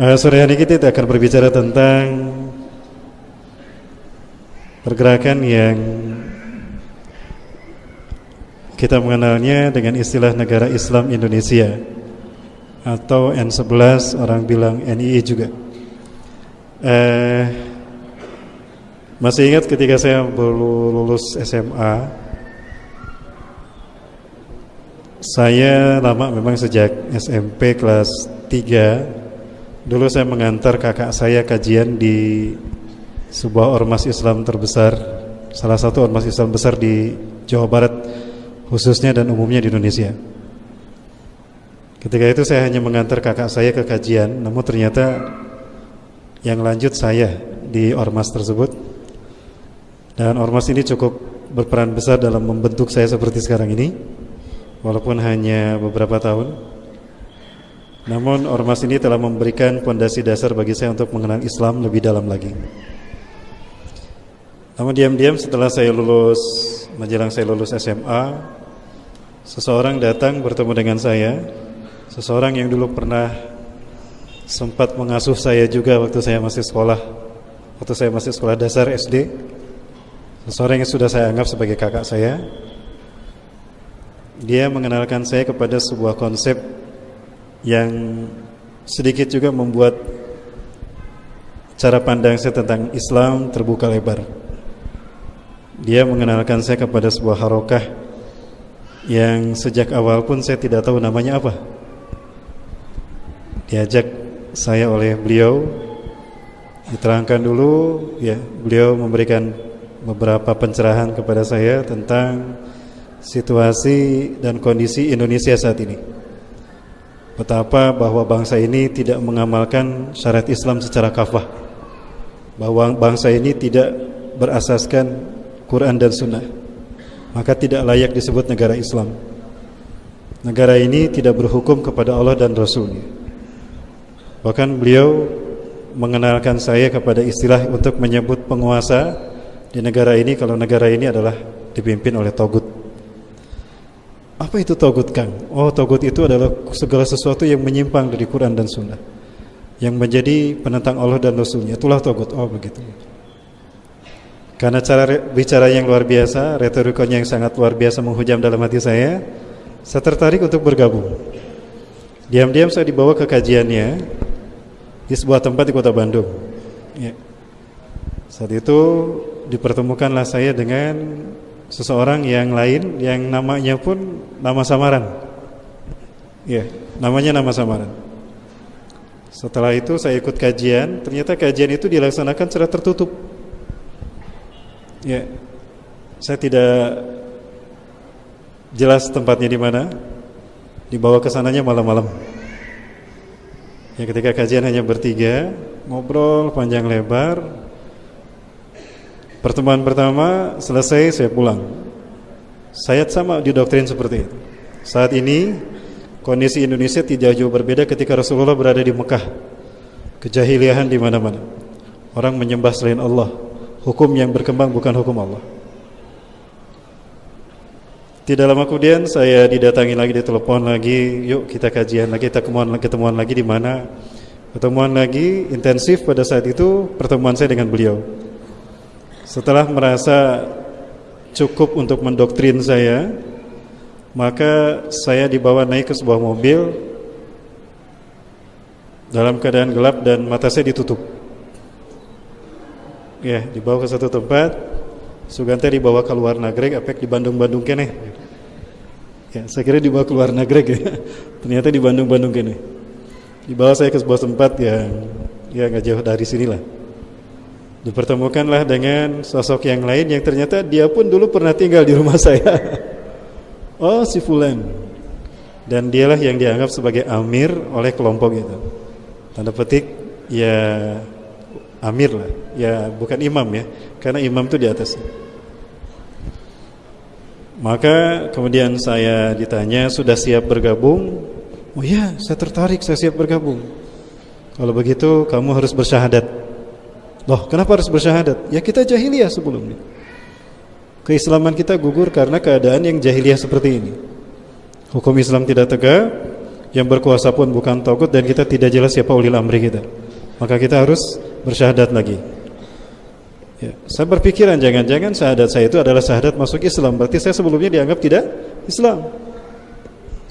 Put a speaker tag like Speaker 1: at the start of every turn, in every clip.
Speaker 1: Sore hari kita akan berbicara tentang pergerakan yang kita mengenalnya dengan istilah Negara Islam Indonesia atau N11, orang bilang NII juga. Masih ingat ketika saya baru lulus SMA, saya lama memang sejak SMP kelas 3. Dulu saya mengantar kakak saya kajian di sebuah ormas Islam terbesar, salah satu ormas Islam besar di Jawa Barat khususnya dan umumnya di Indonesia. Ketika itu saya hanya mengantar kakak saya ke kajian, namun ternyata yang lanjut saya di ormas tersebut. Dan ormas ini cukup berperan besar dalam membentuk saya seperti sekarang ini, walaupun hanya beberapa tahun. Namun ormas ini telah memberikan fondasi dasar bagi saya untuk mengenal Islam lebih dalam lagi. Namun diam-diam setelah saya lulus, menjelang saya lulus SMA, seseorang datang bertemu dengan saya, seseorang yang dulu pernah sempat mengasuh saya juga waktu saya masih sekolah dasar SD. Seseorang yang sudah saya anggap sebagai kakak saya. Dia mengenalkan saya kepada sebuah konsep yang sedikit juga membuat cara pandang saya tentang Islam terbuka lebar. Dia mengenalkan saya kepada sebuah harokah yang sejak awal pun saya tidak tahu namanya apa. Diajak saya oleh beliau, diterangkan dulu, ya, beliau memberikan beberapa pencerahan kepada saya tentang situasi dan kondisi Indonesia saat ini. Betapa bahwa bangsa ini tidak mengamalkan syariat Islam secara kafah, bahwa bangsa ini tidak berasaskan Quran dan Sunnah, maka tidak layak disebut negara Islam. Negara ini tidak berhukum kepada Allah dan Rasulnya. Bahkan beliau mengenalkan saya kepada istilah untuk menyebut penguasa di negara ini, kalau negara ini adalah dipimpin oleh Togut. Apa itu Togut, Kang? Oh, Togut itu adalah segala sesuatu yang menyimpang dari Quran dan Sunnah, yang menjadi penentang Allah dan Rasulnya. Itulah Togut. Oh, begitu. Karena cara bicara yang luar biasa, retorikanya yang sangat luar biasa menghujam dalam hati saya tertarik untuk bergabung. Diam-diam saya dibawa ke kajiannya di sebuah tempat di kota Bandung. Ya. Saat itu dipertemukanlah saya dengan seseorang yang lain yang namanya pun nama samaran. Ya, namanya nama samaran. Setelah itu saya ikut kajian, ternyata kajian itu dilaksanakan secara tertutup. Ya. Saya tidak jelas tempatnya di mana. Dibawa ke sananya malam-malam. Ya, ketika kajian hanya bertiga, ngobrol panjang lebar. Pertemuan pertama selesai, saya pulang. Saya sama didoktrin seperti itu. Saat ini kondisi Indonesia tidak jauh berbeda ketika Rasulullah berada di Mekah. Kejahiliahan di mana-mana. Orang menyembah selain Allah. Hukum yang berkembang bukan hukum Allah. Tidak lama kemudian saya didatangi lagi, ditelepon lagi, yuk kita kajian lagi, kita ketemuan lagi di mana? Pertemuan lagi intensif pada saat itu pertemuan saya dengan beliau. Setelah merasa cukup untuk mendoktrin saya, maka saya dibawa naik ke sebuah mobil dalam keadaan gelap dan mata saya ditutup. Ya, dibawa ke satu tempat, sugante dibawa ke luar nagreg, apek di Bandung-Bandung kene. Ya, saya kira dibawa ke luar nagreg ya. Ternyata di Bandung-Bandung kene. Dibawa saya ke sebuah tempat yang ya enggak jauh dari sinilah. Dipertemukanlah dengan sosok yang lain yang ternyata dia pun dulu pernah tinggal di rumah saya. Oh, si Fulan. Dan dialah yang dianggap sebagai amir oleh kelompok itu. Tanda petik, ya amir lah. Ya bukan imam ya, karena imam itu di atas. Maka kemudian saya ditanya, sudah siap bergabung? Oh ya, saya tertarik, saya siap bergabung. Kalau begitu kamu harus bersyahadat. Loh, kenapa harus bersyahadat? Ya kita jahiliyah sebelumnya. Keislaman kita gugur karena keadaan yang jahiliyah seperti ini. Hukum Islam tidak tegak, yang berkuasa pun bukan tagut, dan kita tidak jelas siapa ulil amri kita. Maka kita harus bersyahadat lagi. Ya, saya berpikiran jangan-jangan syahadat saya itu adalah syahadat masuk Islam, berarti saya sebelumnya dianggap tidak Islam.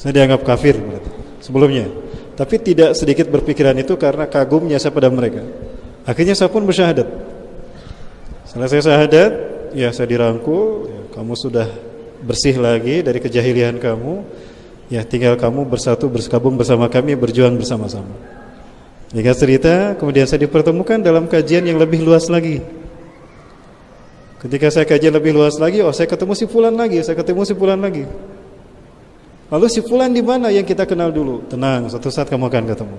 Speaker 1: Saya dianggap kafir berarti sebelumnya. Tapi tidak sedikit berpikiran itu karena kagumnya saya pada mereka. Akhirnya saya pun bersyahadat. Selesai syahadat, ya saya dirangkul, ya, kamu sudah bersih lagi dari kejahilian kamu. Ya, tinggal kamu bersatu, bergabung bersama kami, berjuang bersama-sama. Jika cerita, kemudian saya dipertemukan dalam kajian yang lebih luas lagi. Ketika saya kajian lebih luas lagi, oh saya ketemu si fulan lagi, saya ketemu si fulan lagi. Lalu si fulan di mana yang kita kenal dulu? Tenang, suatu saat kamu akan ketemu.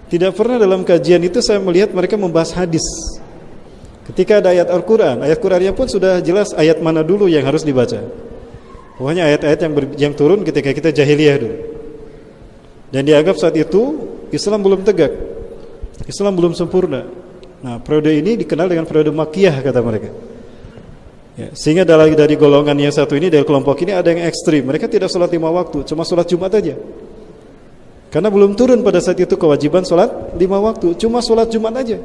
Speaker 1: Tidak pernah dalam kajian itu saya melihat mereka membahas hadis. Ketika ada ayat Al-Quran, ayat Qurannya pun sudah jelas ayat mana dulu yang harus dibaca. Pokoknya ayat-ayat yang turun ketika kita jahiliyah dulu. Dan dianggap saat itu Islam belum tegak, Islam belum sempurna. Nah, periode ini dikenal dengan periode Makkiyah kata mereka. Ya, sehingga dari golongan yang satu ini, dari kelompok ini ada yang ekstrim. Mereka tidak sholat 5 waktu, cuma sholat Jumat aja. Karena belum turun pada saat itu kewajiban sholat 5 waktu, cuma sholat Jumat aja.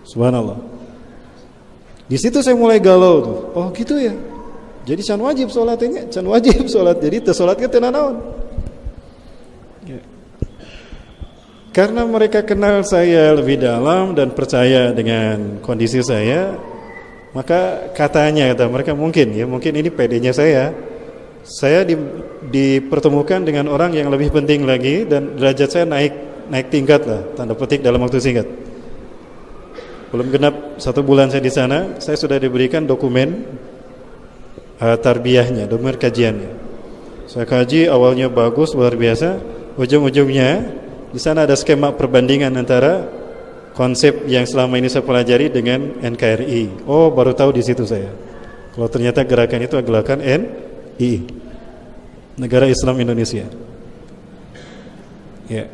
Speaker 1: Subhanallah. Di situ saya mulai galau tuh. Oh gitu ya. Jadi can wajib sholat ini, can wajib sholat. Jadi tersolat kita naon. Ya. Karena mereka kenal saya lebih dalam dan percaya dengan kondisi saya, maka kata mereka mungkin ini pedenya saya dipertemukan dengan orang yang lebih penting lagi, dan derajat saya naik tingkat lah, tanda petik, dalam waktu singkat. Belum genap 1 bulan saya di sana, saya sudah diberikan dokumen tarbiyahnya, dokumen kajiannya. Saya kaji, awalnya bagus, luar biasa. Ujung-ujungnya di sana ada skema perbandingan antara konsep yang selama ini saya pelajari dengan NKRI. Oh, baru tahu di situ saya. Kalau ternyata gerakan itu adalah gerakan NII, Negara Islam Indonesia. Ya.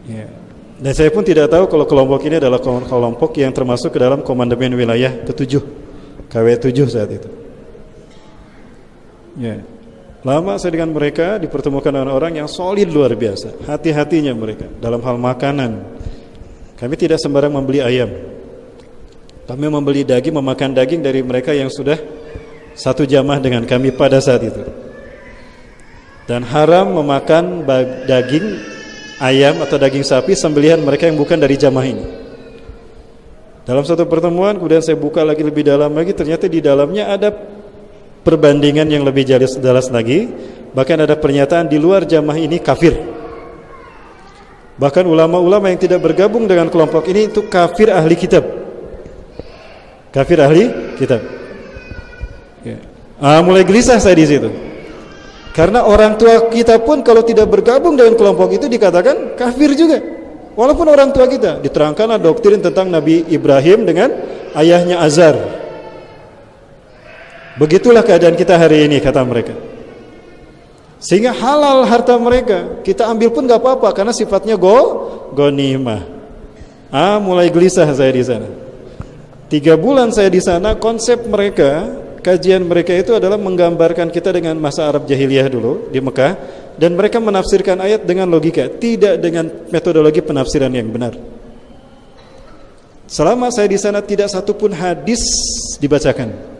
Speaker 1: Ya. Dan saya pun tidak tahu kalau kelompok ini adalah kelompok yang termasuk ke dalam komandemen wilayah ke-7, KW7 saat itu. Ya. Lama saya dengan mereka, dipertemukan dengan orang yang solid luar biasa. Hati-hatinya mereka dalam hal makanan. Kami tidak sembarang membeli ayam. Kami membeli daging, memakan daging dari mereka yang sudah satu jamaah dengan kami pada saat itu. Dan haram memakan daging ayam atau daging sapi sembelihan mereka yang bukan dari jamaah ini. Dalam satu pertemuan, kemudian saya buka lagi lebih dalam lagi, ternyata di dalamnya ada perbandingan yang lebih jelas lagi. Bahkan ada pernyataan di luar jamaah ini kafir. Bahkan ulama-ulama yang tidak bergabung dengan kelompok ini itu kafir ahli kitab. Kafir ahli kitab. Ya. Mulai gelisah saya di situ. Karena orang tua kita pun kalau tidak bergabung dengan kelompok itu dikatakan kafir juga. Walaupun orang tua kita, diterangkanlah doktrin tentang Nabi Ibrahim dengan ayahnya Azar. Begitulah keadaan kita hari ini, kata mereka. Sehingga halal harta mereka, kita ambil pun gak apa-apa karena sifatnya ghanimah. Mulai gelisah saya di sana. 3 bulan saya di sana, konsep mereka, kajian mereka itu adalah menggambarkan kita dengan masa Arab jahiliyah dulu di Mekah, dan mereka menafsirkan ayat dengan logika, tidak dengan metodologi penafsiran yang benar. Selama saya di sana tidak satupun hadis dibacakan.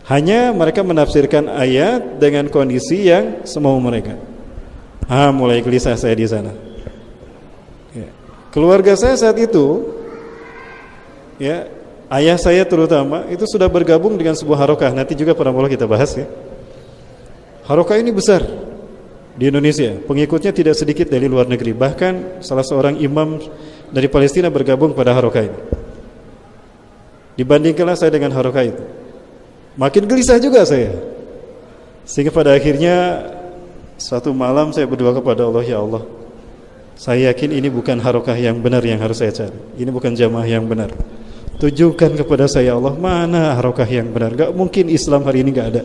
Speaker 1: Hanya mereka menafsirkan ayat dengan kondisi yang semau mereka. Mulai gelisah saya di sana. Ya. Keluarga saya saat itu, ya, ayah saya terutama itu sudah bergabung dengan sebuah harokah. Nanti juga pernah mulai kita bahas ya. Harokah ini besar di Indonesia. Pengikutnya tidak sedikit dari luar negeri. Bahkan salah seorang imam dari Palestina bergabung pada harokah ini. Dibandingkanlah saya dengan harokah itu, makin gelisah juga saya. Sehingga pada akhirnya suatu malam saya berdoa kepada Allah, ya Allah, saya yakin ini bukan harokah yang benar yang harus saya cari. Ini bukan jamaah yang benar. Tunjukkan kepada saya, Allah, mana harokah yang benar. Gak mungkin Islam hari ini gak ada.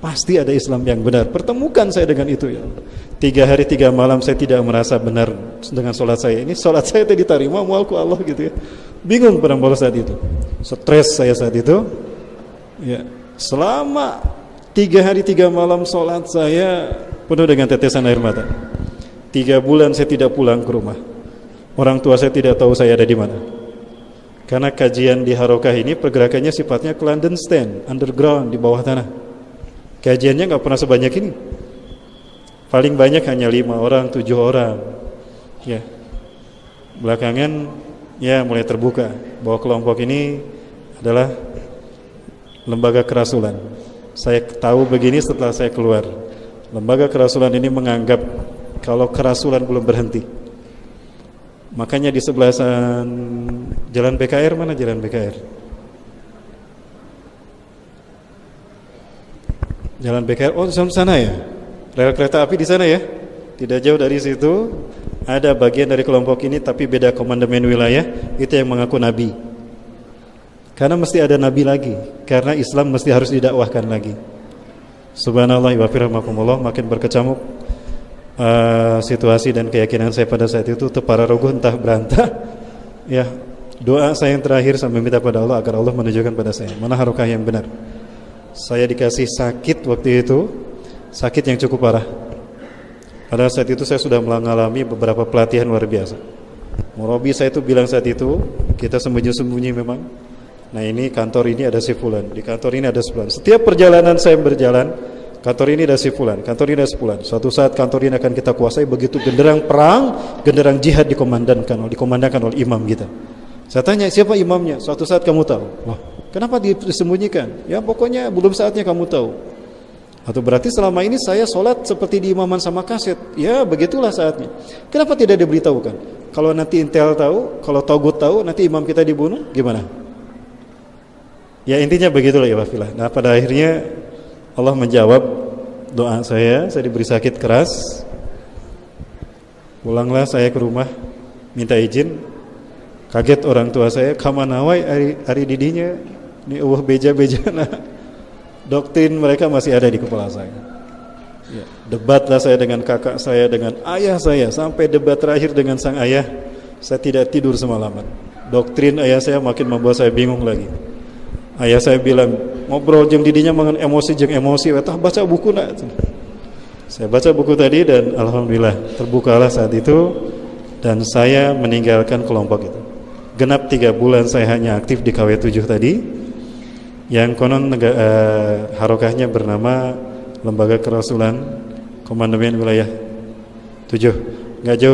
Speaker 1: Pasti ada Islam yang benar. Pertemukan saya dengan itu, ya Allah. 3 hari 3 malam saya tidak merasa benar dengan sholat saya. Ini sholat saya tadi diterima, mualku Allah gitu ya. Bingung pada saat itu. Stres saya saat itu. Ya, selama 3 hari 3 malam sholat saya penuh dengan tetesan air mata. 3 bulan saya tidak pulang ke rumah. Orang tua saya tidak tahu saya ada di mana. Karena kajian di Harokah ini pergerakannya sifatnya clandestine, underground, di bawah tanah. Kajiannya nggak pernah sebanyak ini. Paling banyak hanya 5 orang, 7 orang. Ya. Belakangan ya mulai terbuka bahwa kelompok ini adalah lembaga kerasulan. Saya tahu begini setelah saya keluar. Lembaga kerasulan ini menganggap kalau kerasulan belum berhenti. Makanya di sebelah jalan BKR, mana jalan BKR? Jalan BKR, oh di sana ya. Rel kereta api di sana ya. Tidak jauh dari situ ada bagian dari kelompok ini tapi beda komandemen wilayah, itu yang mengaku nabi. Karena mesti ada nabi lagi, karena Islam mesti harus didakwahkan lagi. Subhanallah wa firhamakumullah, makin berkecamuk situasi dan keyakinan saya pada saat itu tepara rogoh entah berantah. Ya, doa saya yang terakhir sampai minta pada Allah agar Allah menunjukkan pada saya mana harokah yang benar. Saya dikasih sakit waktu itu, sakit yang cukup parah. Pada saat itu saya sudah mengalami beberapa pelatihan luar biasa. Murabi saya itu bilang saat itu, kita sembunyi-sembunyi memang. Nah ini kantor ini ada si fulan, di kantor ini ada si fulan. Setiap perjalanan saya berjalan, kantor ini ada si fulan, kantor ini ada si fulan. Suatu saat kantor ini akan kita kuasai, begitu genderang perang, genderang jihad dikomandangkan oleh imam kita. Saya tanya siapa imamnya, suatu saat kamu tahu. Wah, kenapa disembunyikan? Ya pokoknya belum saatnya kamu tahu. Atau berarti selama ini saya sholat seperti di imaman sama kaset. Ya begitulah saatnya. Kenapa tidak diberitahukan? Kalau nanti Intel tahu, kalau Togut tahu, nanti imam kita dibunuh, gimana? Ya intinya begitulah ya wafilah. Nah pada akhirnya Allah menjawab doa saya diberi sakit keras. Pulanglah saya ke rumah, minta izin. Kaget orang tua saya, kamanawai ari didinya, ini beja-bejana. Doktrin mereka masih ada di kepala saya. Ya, debatlah saya dengan kakak saya, dengan ayah saya, sampai debat terakhir dengan sang ayah, saya tidak tidur semalaman. Doktrin ayah saya makin membuat saya bingung lagi. Ayah saya bilang, ngobrol jeung didinya mangan emosi jeung emosi, wetah baca buku nak. Saya baca buku tadi dan alhamdulillah terbukalah saat itu dan saya meninggalkan kelompok itu. Genap 3 bulan saya hanya aktif di KW7 tadi. Yang konon harokahnya bernama Lembaga Kerasulan Komandemen Wilayah 7. Nggak jauh